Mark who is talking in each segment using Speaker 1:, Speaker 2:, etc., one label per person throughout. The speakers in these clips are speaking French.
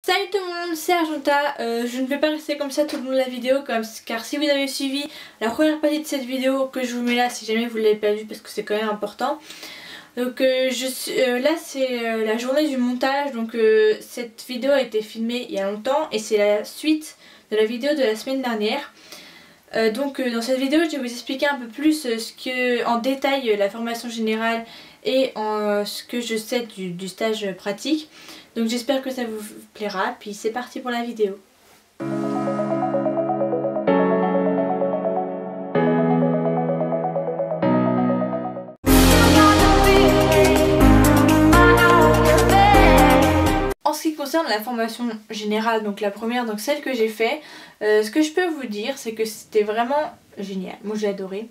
Speaker 1: Salut tout le monde, c'est Argenta. Je ne vais pas rester comme ça tout le long de la vidéo car si vous avez suivi la première partie de cette vidéo que je vous mets là, si jamais vous ne l'avez pas vue parce que c'est quand même important. Donc là c'est la journée du montage, donc cette vidéo a été filmée il y a longtemps et c'est la suite de la vidéo de la semaine dernière. Dans cette vidéo je vais vous expliquer un peu plus en détail la formation générale et ce que je sais du stage pratique. Donc j'espère que ça vous plaira, puis c'est parti pour la vidéo. En ce qui concerne la formation générale, donc la première, donc celle que j'ai fait, ce que je peux vous dire c'est que c'était vraiment génial, moi j'ai adoré.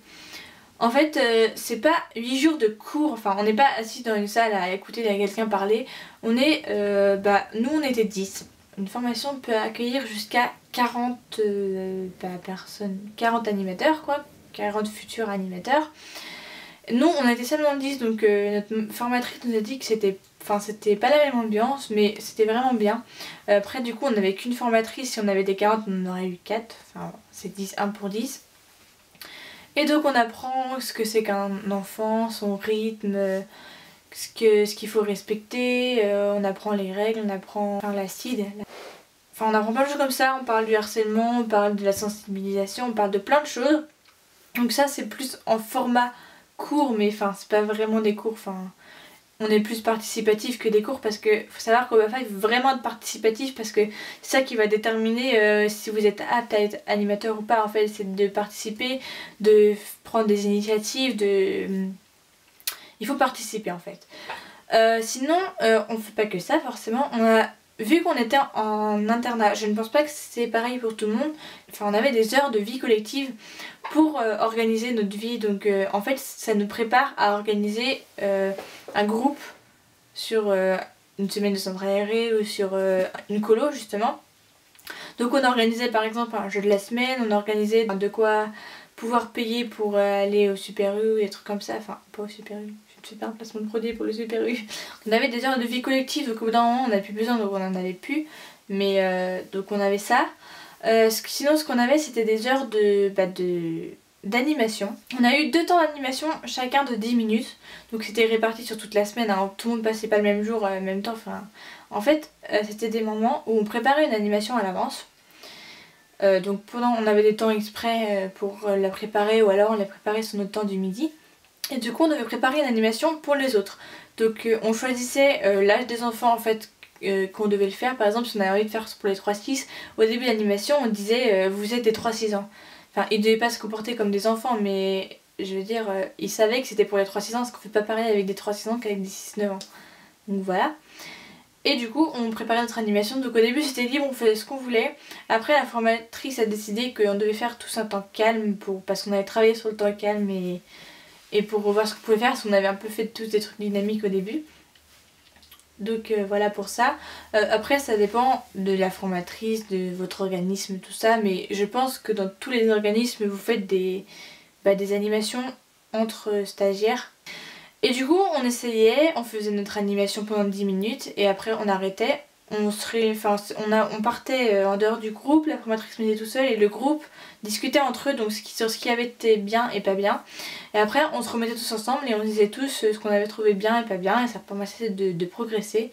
Speaker 1: En fait, c'est pas 8 jours de cours, enfin on n'est pas assis dans une salle à écouter quelqu'un parler, on est, nous on était 10. Une formation peut accueillir jusqu'à 40 personnes, 40 animateurs quoi, 40 futurs animateurs. Nous on était seulement 10, donc notre formatrice nous a dit que c'était pas la même ambiance, mais c'était vraiment bien. Après du coup on n'avait qu'une formatrice, si on avait des 40 on en aurait eu 4, enfin c'est 10, 1 pour 10. Et donc on apprend ce que c'est qu'un enfant, son rythme, ce qu'il faut respecter, on apprend les règles, on apprend l'acide. Enfin on apprend plein de choses comme ça, on parle du harcèlement, on parle de la sensibilisation, on parle de plein de choses. Donc ça c'est plus en format court, mais enfin c'est pas vraiment des cours, on est plus participatif que des cours parce que faut savoir qu'au BAFA il faut vraiment être participatif parce que c'est ça qui va déterminer si vous êtes apte à être animateur ou pas. En fait c'est de participer, de prendre des initiatives, il faut participer en fait. Sinon on fait pas que ça forcément, vu qu'on était en internat, je ne pense pas que c'est pareil pour tout le monde, enfin on avait des heures de vie collective pour organiser notre vie, donc en fait ça nous prépare à organiser un groupe sur une semaine de centre aéré ou sur une colo justement. Donc on organisait par exemple un jeu de la semaine, on organisait de quoi pouvoir payer pour aller au Super U, des trucs comme ça, enfin pas au Super U. Je fais pas un placement de produit pour le Super U. On avait des heures de vie collective, donc au bout d'un moment on n'a plus besoin, donc on en avait plus. Mais donc on avait ça. Sinon ce qu'on avait c'était des heures d'animation. On a eu 2 temps d'animation, chacun de 10 minutes. Donc c'était réparti sur toute la semaine, hein. Tout le monde passait pas le même jour, en même temps. En fait c'était des moments où on préparait une animation à l'avance. Donc on avait des temps exprès pour la préparer, ou alors on la préparait sur notre temps du midi. Et du coup on devait préparer une animation pour les autres. Donc on choisissait l'âge des enfants en fait qu'on devait le faire. Par exemple si on avait envie de faire pour les 3-6, au début de l'animation on disait vous êtes des 3-6 ans. Enfin ils devaient pas se comporter comme des enfants, mais je veux dire ils savaient que c'était pour les 3-6 ans, parce qu'on fait pas pareil avec des 3-6 ans qu'avec des 6-9 ans. Donc voilà. Et du coup on préparait notre animation, donc au début c'était libre, on faisait ce qu'on voulait. Après la formatrice a décidé qu'on devait faire tous un temps calme parce qu'on avait travaillé sur le temps calme et pour revoir ce qu'on pouvait faire, parce qu'on avait un peu fait tous des trucs dynamiques au début. Donc voilà pour ça. Après ça dépend de la formatrice, de votre organisme, tout ça, mais je pense que dans tous les organismes vous faites des animations entre stagiaires. Et du coup on essayait, on faisait notre animation pendant 10 minutes et après on arrêtait. On partait en dehors du groupe, la formatrice m'aidait tout seul et le groupe discutait entre eux donc sur ce qui avait été bien et pas bien. Et après on se remettait tous ensemble et on disait tous ce qu'on avait trouvé bien et pas bien, et ça permettait de progresser.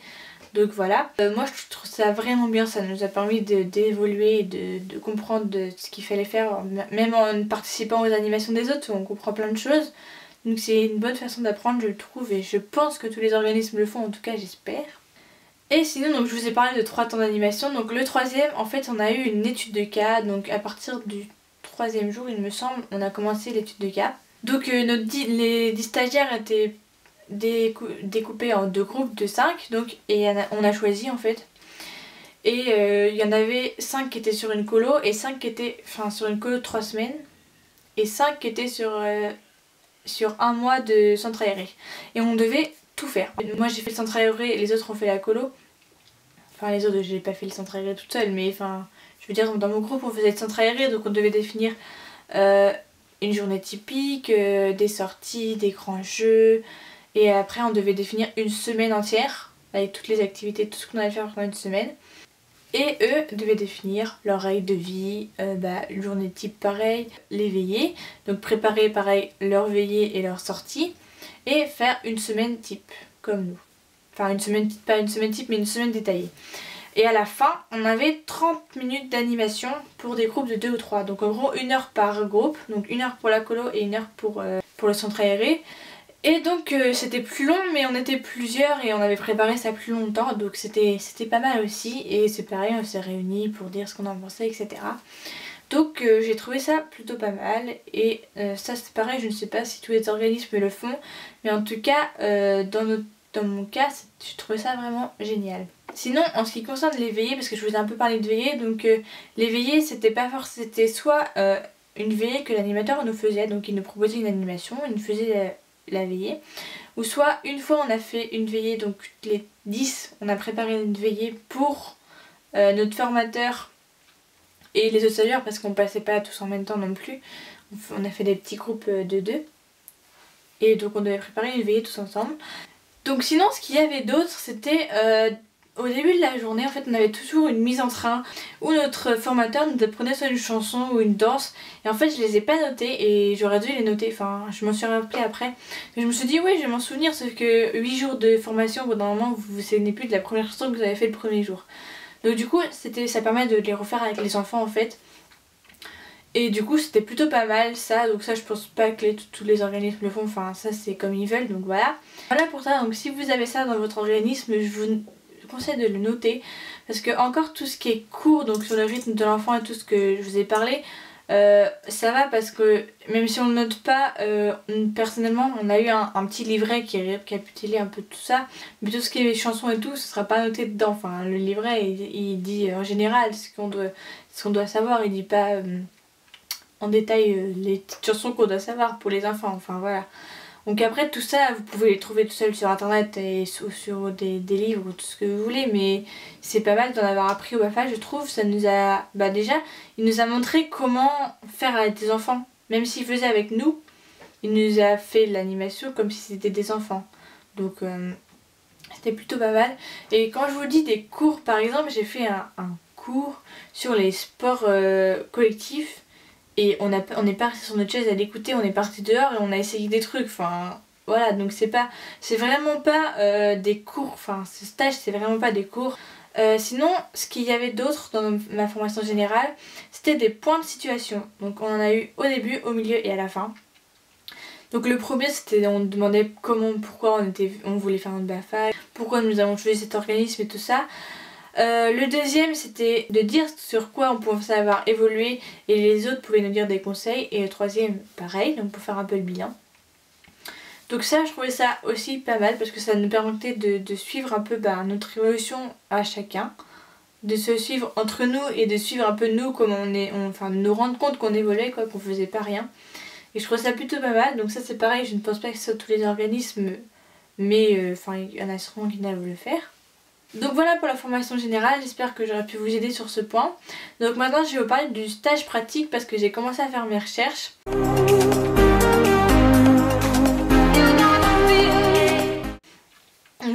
Speaker 1: Donc voilà, moi je trouve ça vraiment bien, ça nous a permis d'évoluer et de comprendre ce qu'il fallait faire, même en participant aux animations des autres, on comprend plein de choses. Donc c'est une bonne façon d'apprendre je le trouve, et je pense que tous les organismes le font, en tout cas j'espère. Et sinon donc je vous ai parlé de 3 temps d'animation. Donc le 3e en fait on a eu une étude de cas. Donc à partir du 3e jour il me semble on a commencé l'étude de cas. Donc les 10 stagiaires étaient découpés en 2 groupes de 5 donc, et on a choisi en fait. Et il y en avait 5 qui étaient sur une colo et 5 qui étaient sur une colo de 3 semaines. Et 5 qui étaient sur 1 mois de centre aéré. Et on devait tout faire. Moi j'ai fait le centre aéré et les autres ont fait la colo. Enfin les autres j'ai pas fait le centre aéré toute seule, mais je veux dire dans mon groupe on faisait le centre aéré, donc on devait définir une journée typique, des sorties, des grands jeux, et après on devait définir une semaine entière avec toutes les activités, tout ce qu'on allait faire pendant une semaine. Et eux devaient définir leurs règles de vie, une journée type pareil, les veillées, donc préparer pareil leur veillée et leur sortie, et faire une semaine type, comme nous. Enfin une semaine type, pas une semaine type, mais une semaine détaillée. Et à la fin, on avait 30 minutes d'animation pour des groupes de 2 ou 3. Donc en gros 1 heure par groupe, donc 1 heure pour la colo et 1 heure pour le centre aéré. Et donc c'était plus long, mais on était plusieurs et on avait préparé ça plus longtemps, donc c'était pas mal aussi. Et c'est pareil, on s'est réunis pour dire ce qu'on en pensait, etc. Donc j'ai trouvé ça plutôt pas mal. Et ça c'est pareil, je ne sais pas si tous les organismes le font, mais en tout cas dans mon cas, j'ai trouvé ça vraiment génial. Sinon, en ce qui concerne les veillées, parce que je vous ai un peu parlé de veillées, donc les veillées c'était pas forcément, c'était soit une veillée que l'animateur nous faisait, donc il nous proposait une animation, il nous faisait la veillée, ou soit une fois on a fait une veillée, donc les 10 on a préparé une veillée pour notre formateur et les autres stagiaires, parce qu'on passait pas tous en même temps non plus, on a fait des petits groupes de 2 et donc on devait préparer une veillée tous ensemble. Donc sinon ce qu'il y avait d'autre c'était au début de la journée, en fait, on avait toujours une mise en train où notre formateur nous apprenait soit une chanson ou une danse. Et en fait, je les ai pas notées et j'aurais dû les noter. Enfin, je m'en suis rappelé après. Mais je me suis dit, oui, je vais m'en souvenir. Sauf que 8 jours de formation, au bout d'un moment, vous vous souvenez plus de la première chanson que vous avez fait le premier jour. Donc du coup, ça permet de les refaire avec les enfants en fait. Et du coup, c'était plutôt pas mal ça. Donc ça, je pense pas que tous les organismes le font. Enfin, ça, c'est comme ils veulent. Donc voilà. Voilà pour ça. Donc si vous avez ça dans votre organisme, je vous conseille de le noter, parce que encore tout ce qui est court, donc sur le rythme de l'enfant et tout ce que je vous ai parlé, ça va, parce que même si on ne note pas, personnellement on a eu un petit livret qui récapitulait un peu tout ça, mais tout ce qui est chansons et tout, ce sera pas noté dedans. Enfin, le livret il dit en général ce qu'on doit savoir, il dit pas en détail les petites chansons qu'on doit savoir pour les enfants. Enfin voilà. Donc après tout ça vous pouvez les trouver tout seul sur internet et sur des livres ou tout ce que vous voulez, mais c'est pas mal d'en avoir appris au BAFA, je trouve. Ça nous a, déjà il nous a montré comment faire avec des enfants, même s'il faisait avec nous, il nous a fait l'animation comme si c'était des enfants. Donc c'était plutôt pas mal. Et quand je vous dis des cours, par exemple, j'ai fait un cours sur les sports collectifs. Et on est pas resté sur notre chaise à l'écouter, on est parti dehors et on a essayé des trucs. Enfin voilà, donc c'est vraiment pas des cours, enfin ce stage c'est vraiment pas des cours. Sinon, ce qu'il y avait d'autre dans ma formation générale, c'était des points de situation. Donc on en a eu au début, au milieu et à la fin. Donc le premier c'était, on demandait pourquoi on voulait faire notre BAFA, pourquoi nous avons choisi cet organisme et tout ça. Le deuxième c'était de dire sur quoi on pouvait avoir évolué et les autres pouvaient nous dire des conseils, et le troisième pareil, donc pour faire un peu le bilan. Donc ça je trouvais ça aussi pas mal, parce que ça nous permettait de suivre un peu notre évolution à chacun, de se suivre entre nous et de suivre un peu nous comment enfin de nous rendre compte qu'on évoluait, quoi, qu'on faisait pas rien. Et je trouve ça plutôt pas mal. Donc ça c'est pareil, je ne pense pas que ce soit tous les organismes, mais enfin il y en a sûrement qui doivent le faire. Donc voilà pour la formation générale, j'espère que j'aurai pu vous aider sur ce point. Donc maintenant je vais vous parler du stage pratique, parce que j'ai commencé à faire mes recherches.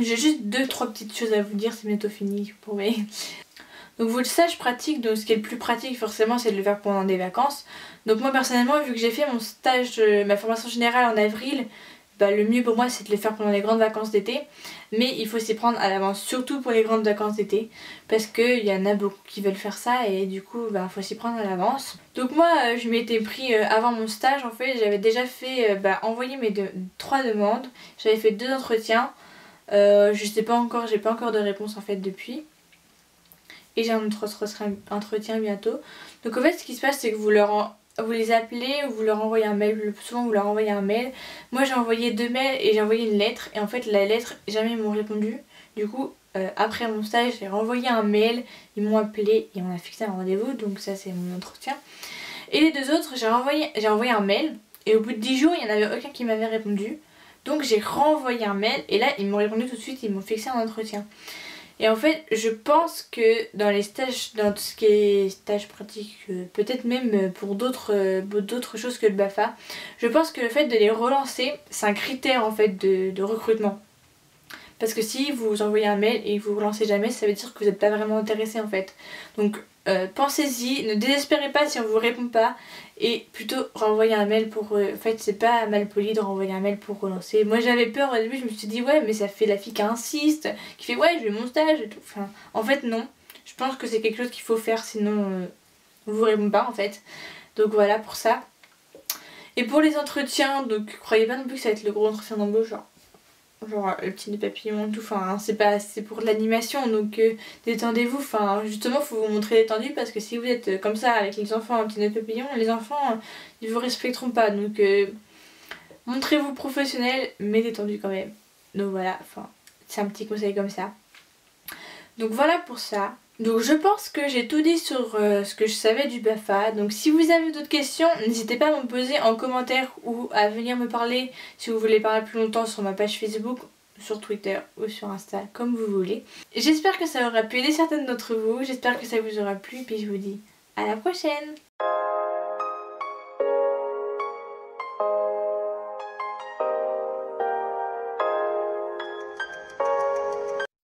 Speaker 1: J'ai juste 2-3 petites choses à vous dire, c'est bientôt fini, vous pouvez. Donc votre stage pratique, donc ce qui est le plus pratique forcément, c'est de le faire pendant des vacances. Donc moi personnellement, vu que j'ai fait mon stage, ma formation générale en avril, le mieux pour moi c'est de le faire pendant les grandes vacances d'été. Mais il faut s'y prendre à l'avance, surtout pour les grandes vacances d'été, parce qu'il y en a beaucoup qui veulent faire ça et du coup il faut s'y prendre à l'avance. Donc moi je m'étais pris avant mon stage, en fait j'avais déjà fait envoyer mes 3 demandes, j'avais fait 2 entretiens, je sais pas encore, j'ai pas encore de réponse en fait depuis. Et j'ai un autre entretien bientôt. Donc en fait ce qui se passe c'est que vous les appelez ou vous leur envoyez un mail. Le plus souvent vous leur envoyez un mail. Moi j'ai envoyé 2 mails et j'ai envoyé une lettre. Et en fait la lettre, jamais ils m'ont répondu. Du coup après mon stage j'ai renvoyé un mail. Ils m'ont appelé et on a fixé un rendez-vous. Donc ça c'est mon entretien. Et les 2 autres j'ai envoyé un mail. Et au bout de 10 jours il n'y en avait aucun qui m'avait répondu. Donc j'ai renvoyé un mail. Et là ils m'ont répondu tout de suite. Ils m'ont fixé un entretien. Et en fait je pense que dans les stages, dans tout ce qui est stage pratique, peut-être même pour d'autres choses que le BAFA, je pense que le fait de les relancer c'est un critère en fait de recrutement. Parce que si vous envoyez un mail et vous relancez jamais, ça veut dire que vous n'êtes pas vraiment intéressé en fait. Donc pensez-y, ne désespérez pas si on vous répond pas et plutôt renvoyer un mail pour... en fait c'est pas mal poli de renvoyer un mail pour relancer. Moi j'avais peur au début, je me suis dit ouais mais ça fait la fille qui insiste, qui fait ouais je vais mon stage et tout. Enfin en fait non, je pense que c'est quelque chose qu'il faut faire sinon on vous répond pas en fait. Donc voilà pour ça. Et pour les entretiens, donc croyez pas non plus que ça va être le gros entretien d'embauche, genre le petit nœud papillon et tout, enfin c'est pour de l'animation donc détendez-vous, enfin justement faut vous montrer détendu parce que si vous êtes comme ça avec les enfants un petit nœud papillon, les enfants ils vous respecteront pas donc montrez-vous professionnel mais détendu quand même. Donc voilà, enfin c'est un petit conseil comme ça. Donc voilà pour ça. Donc je pense que j'ai tout dit sur ce que je savais du BAFA. Donc si vous avez d'autres questions, n'hésitez pas à me poser en commentaire ou à venir me parler si vous voulez parler plus longtemps sur ma page Facebook, sur Twitter ou sur Insta, comme vous voulez. J'espère que ça aura pu aider certaines d'entre vous, j'espère que ça vous aura plu, puis je vous dis à la prochaine!